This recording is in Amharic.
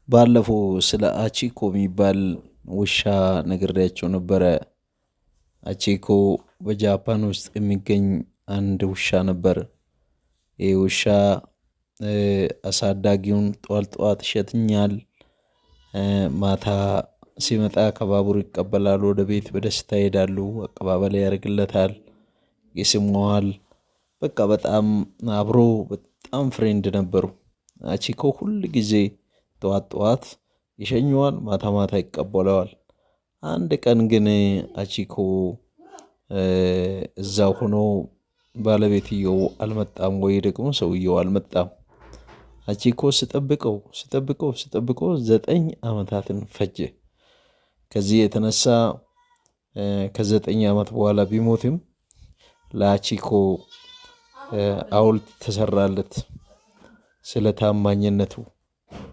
ባለፈው ስለ አቺኮ የሚባል ውሻ ነግሬያቸው ነበረ። አቺኮ በጃፓን ውስጥ የሚገኝ አንድ ውሻ ነበር። ይህ ውሻ አሳዳጊውን ጠዋት ይሸትኛል፣ ማታ ሲመጣ ከባቡር ይቀበላሉ፣ ወደ ቤት በደስታ ይሄዳሉ፣ አቀባበል ያደርግለታል፣ ይስመዋል። በቃ በጣም አብሮ በጣም ፍሬንድ ነበሩ። አቺኮ ሁል ጊዜ ጠዋት ይሸኘዋል፣ ማታ ማታ ይቀበለዋል። አንድ ቀን ግን አቺኮ እዛው ሆኖ ባለቤትየው አልመጣም ወይ ደግሞ ሰውየው አልመጣም። አቺኮ ስጠብቀው 9 ዓመታትን ፈጀ። ከዚህ የተነሳ ከ9 ዓመት በኋላ ቢሞትም ለአቺኮ ሐውልት ተሰራለት ስለ ታማኝነቱ።